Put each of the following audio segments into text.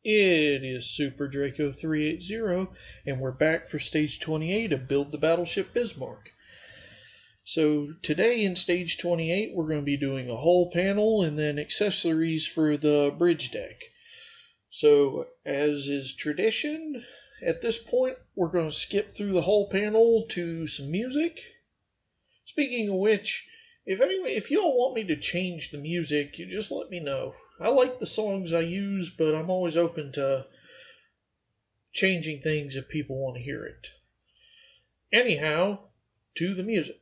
It is Super Draco 380, and we're back for Stage 28 of Build the Battleship Bismarck. So today in Stage 28 we're going to be doing a hull panel and then accessories for the bridge deck. So as is tradition, at this point we're going to skip through the hull panel to some music. Speaking of which, if y'all want me to change the music, you just let me know. I like the songs I use, but I'm always open to changing things if people want to hear it. Anyhow, to the music.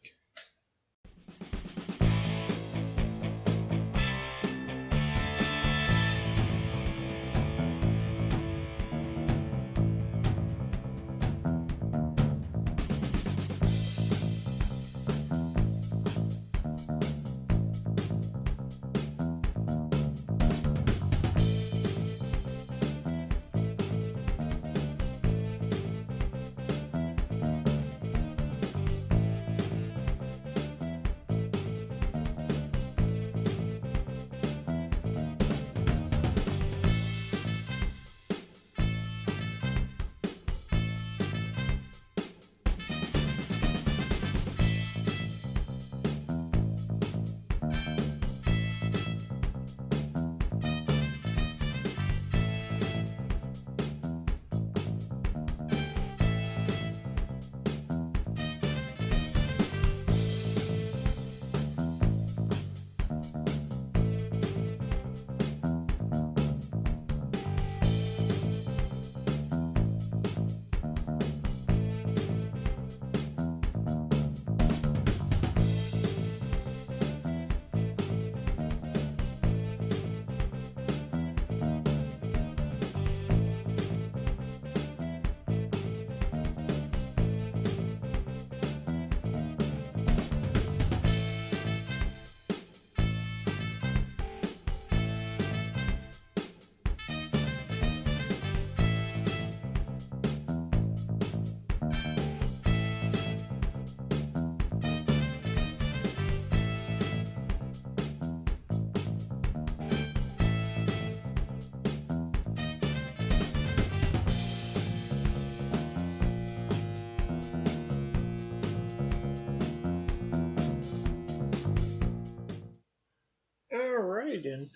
Alright, and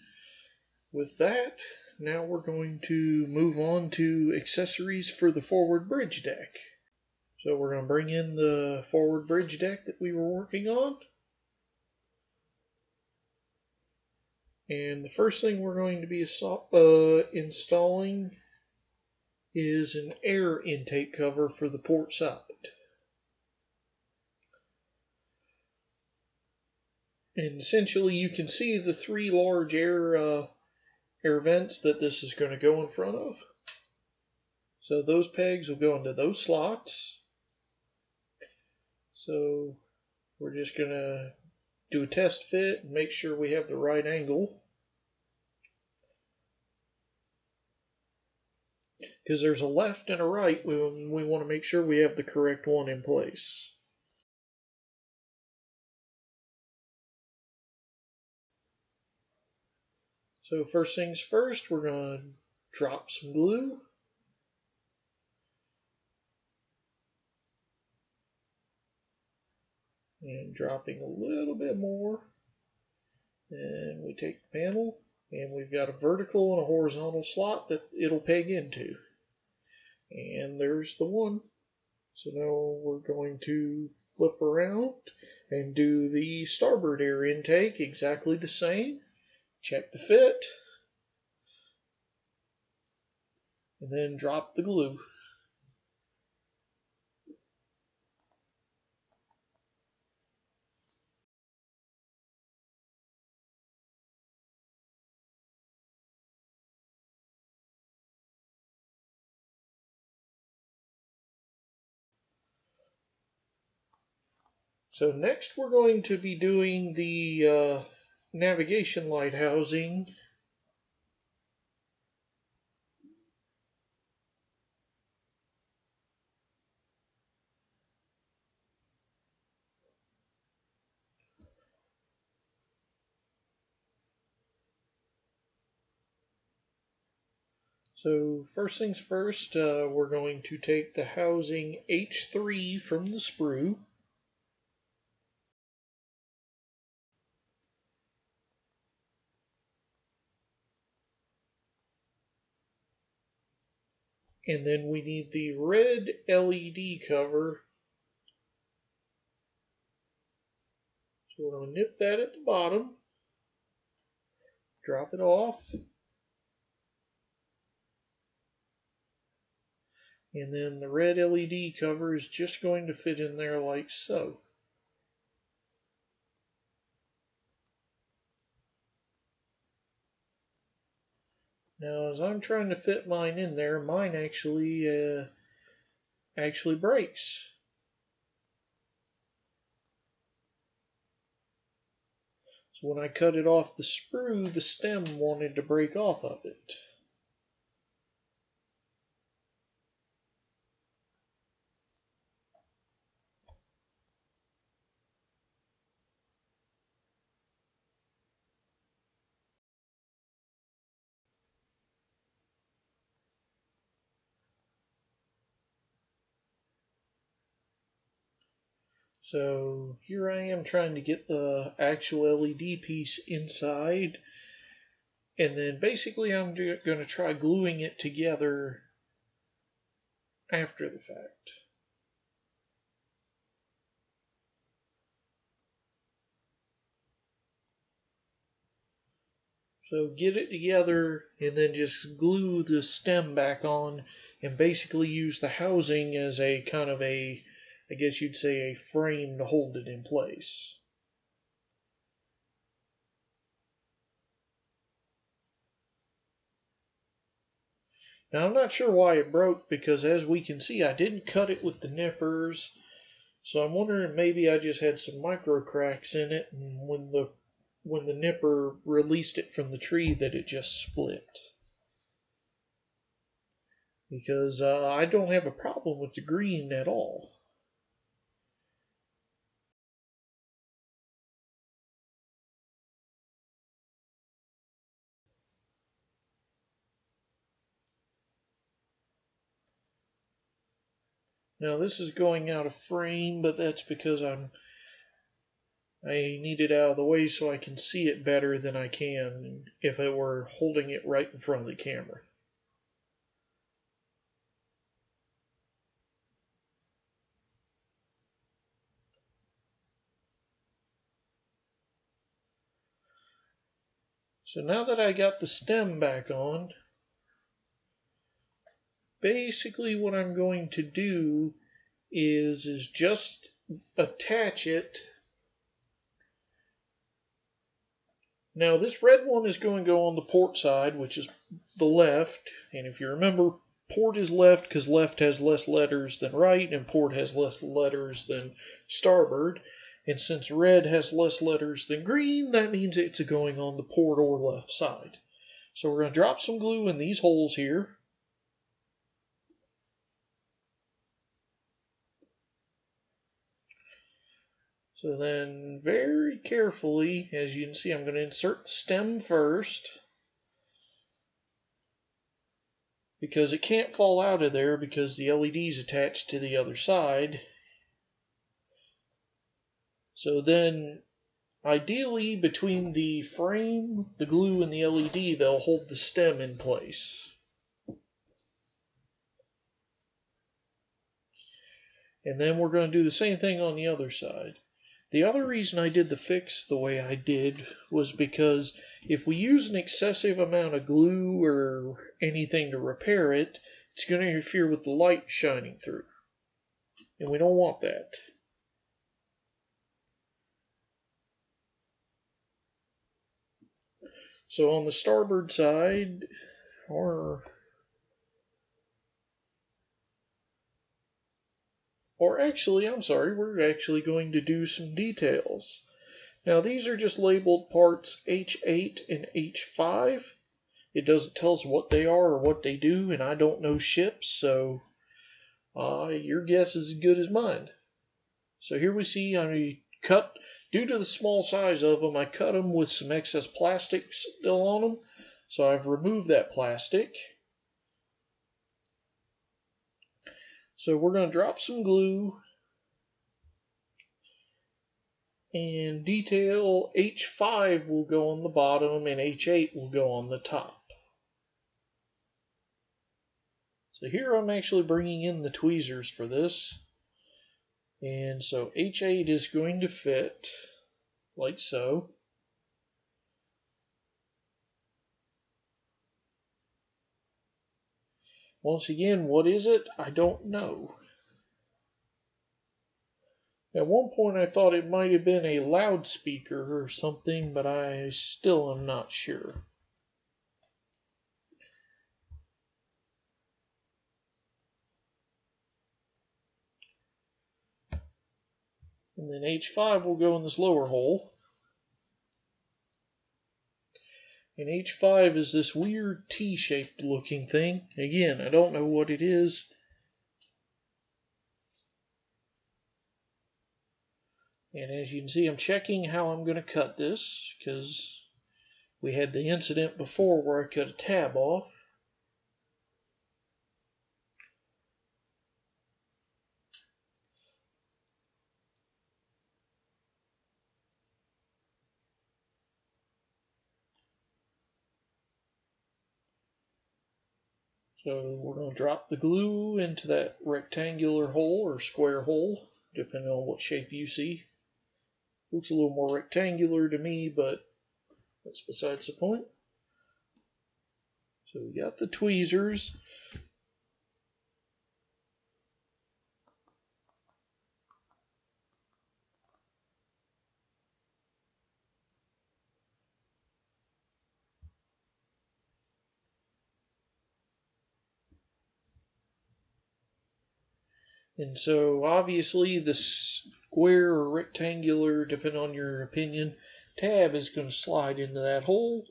with that, now we're going to move on to accessories for the forward bridge deck. So we're going to bring in the forward bridge deck that we were working on. And the first thing we're going to be installing is an air intake cover for the port side. And essentially you can see the three large air vents that this is going to go in front of. So those pegs will go into those slots. So we're just going to do a test fit and make sure we have the right angle. Because there's a left and a right, we want to make sure we have the correct one in place. So first things first, we're going to drop some glue. And dropping a little bit more. And we take the panel, and we've got a vertical and a horizontal slot that it'll peg into. And there's the one. So now we're going to flip around and do the starboard air intake exactly the same. Check the fit. And then drop the glue. So next we're going to be doing the navigation light housing. So first things first, we're going to take the housing H3 from the sprue. And then we need the red LED cover. So we're going to nip that at the bottom, drop it off, and then the red LED cover is just going to fit in there like so. Now as I'm trying to fit mine in there, mine actually breaks. So when I cut it off the sprue, the stem wanted to break off of it. So here I am trying to get the actual LED piece inside, and then basically I'm going to try gluing it together after the fact. So get it together and then just glue the stem back on and basically use the housing as a kind of a, I guess you'd say, a frame to hold it in place. Now I'm not sure why it broke, because as we can see I didn't cut it with the nippers, so I'm wondering if maybe I just had some micro cracks in it, and when the nipper released it from the tree that it just split. Because I don't have a problem with the green at all. Now this is going out of frame, but that's because I need it out of the way so I can see it better than I can if I were holding it right in front of the camera. So now that I got the stem back on, basically what I'm going to do is just attach it. Now this red one is going to go on the port side, which is the left, and if you remember, port is left because left has less letters than right, and port has less letters than starboard. And since red has less letters than green, that means it's going on the port or left side. So we're going to drop some glue in these holes here. So then very carefully, as you can see, I'm going to insert the stem first, because it can't fall out of there because the LED is attached to the other side. So then ideally between the frame, the glue, and the LED, they'll hold the stem in place. And then we're going to do the same thing on the other side. The other reason I did the fix the way I did was because if we use an excessive amount of glue or anything to repair it, it's going to interfere with the light shining through. And we don't want that. So on the starboard side, or actually, I'm sorry, we're actually going to do some details. Now these are just labeled parts H8 and H5. It doesn't tell us what they are or what they do, and I don't know ships, so your guess is as good as mine. So here we see I cut, due to the small size of them, I cut them with some excess plastic still on them. So I've removed that plastic. So we're going to drop some glue and detail H5 will go on the bottom and H8 will go on the top. So here I'm actually bringing in the tweezers for this. And so H8 is going to fit like so. Once again, what is it? I don't know. At one point I thought it might have been a loudspeaker or something, but I still am not sure. And then H5 will go in this lower hole. And H5 is this weird T-shaped looking thing. Again, I don't know what it is. And as you can see, I'm checking how I'm going to cut this, because we had the incident before where I cut a tab off. So we're going to drop the glue into that rectangular hole or square hole, depending on what shape you see. Looks a little more rectangular to me, but that's besides the point. So we got the tweezers. And so obviously the square or rectangular, depending on your opinion, tab is going to slide into that hole.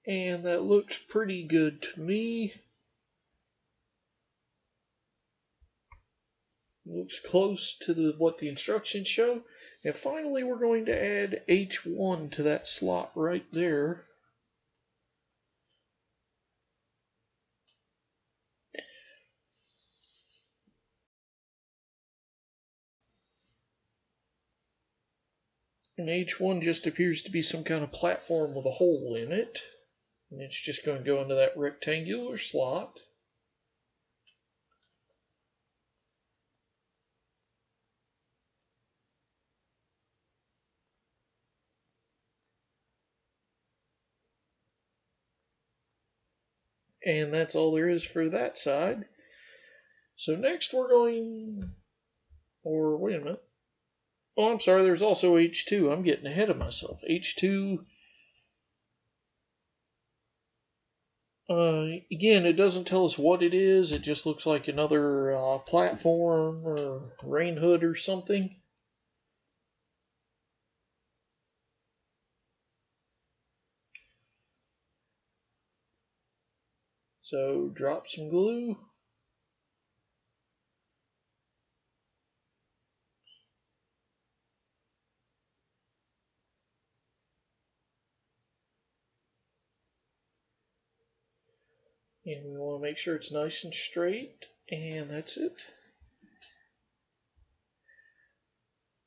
And that looks pretty good to me. Looks close to what the instructions show. And finally we're going to add H1 to that slot right there. And H1 just appears to be some kind of platform with a hole in it. And it's just going to go into that rectangular slot. And that's all there is for that side. So next we're going, or wait a minute. Oh, I'm sorry, there's also H2. I'm getting ahead of myself. H2, again, it doesn't tell us what it is. It just looks like another platform or rain hood or something. So drop some glue. And we want to make sure it's nice and straight. And that's it.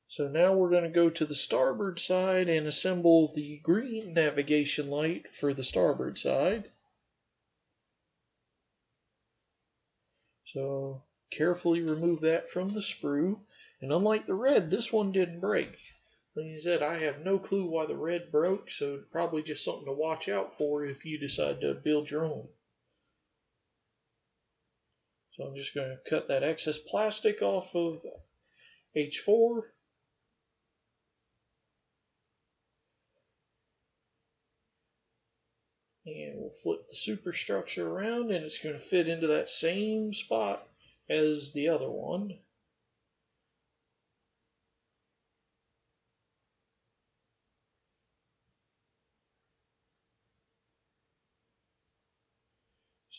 So now we're going to go to the starboard side and assemble the green navigation light for the starboard side. So carefully remove that from the sprue. And unlike the red, this one didn't break. Like I said, I have no clue why the red broke, so probably just something to watch out for if you decide to build your own. So I'm just going to cut that excess plastic off of H4. And we'll flip the superstructure around and it's going to fit into that same spot as the other one.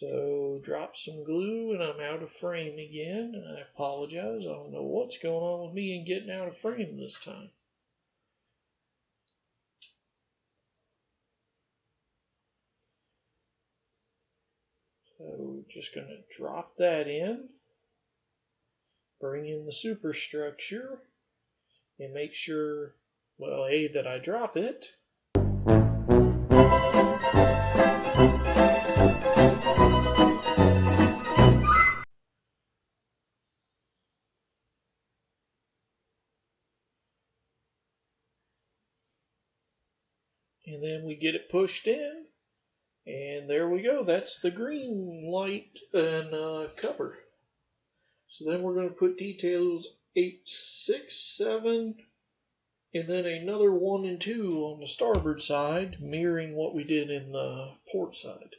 So drop some glue and I'm out of frame again. And I apologize. I don't know what's going on with me and getting out of frame this time. So just going to drop that in. Bring in the superstructure. And make sure, well, A, that I drop it. And then we get it pushed in. And there we go. That's the green light and cover. So then we're going to put details 8, 6, 7, and then another 1 and 2 on the starboard side, mirroring what we did in the port side.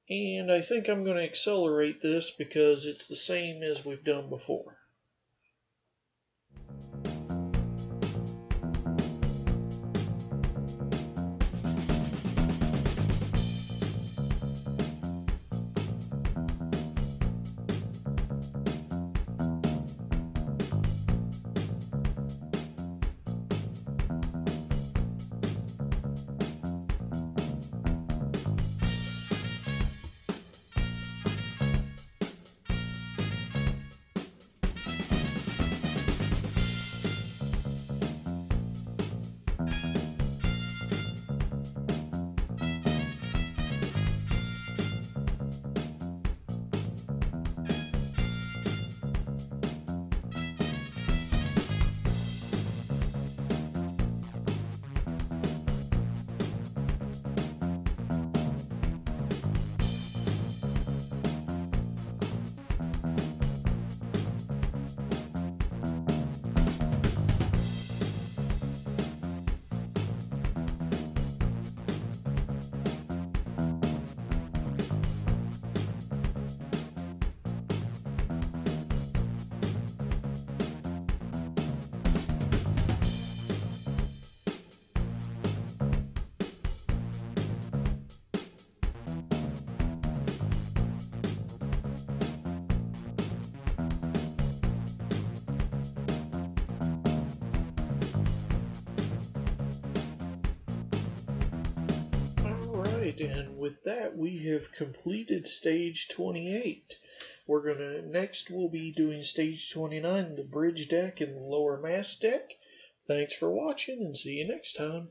And I think I'm going to accelerate this because it's the same as we've done before. And with that, we have completed stage 28. Next we'll be doing stage 29, the bridge deck and the lower mast deck. Thanks for watching and see you next time.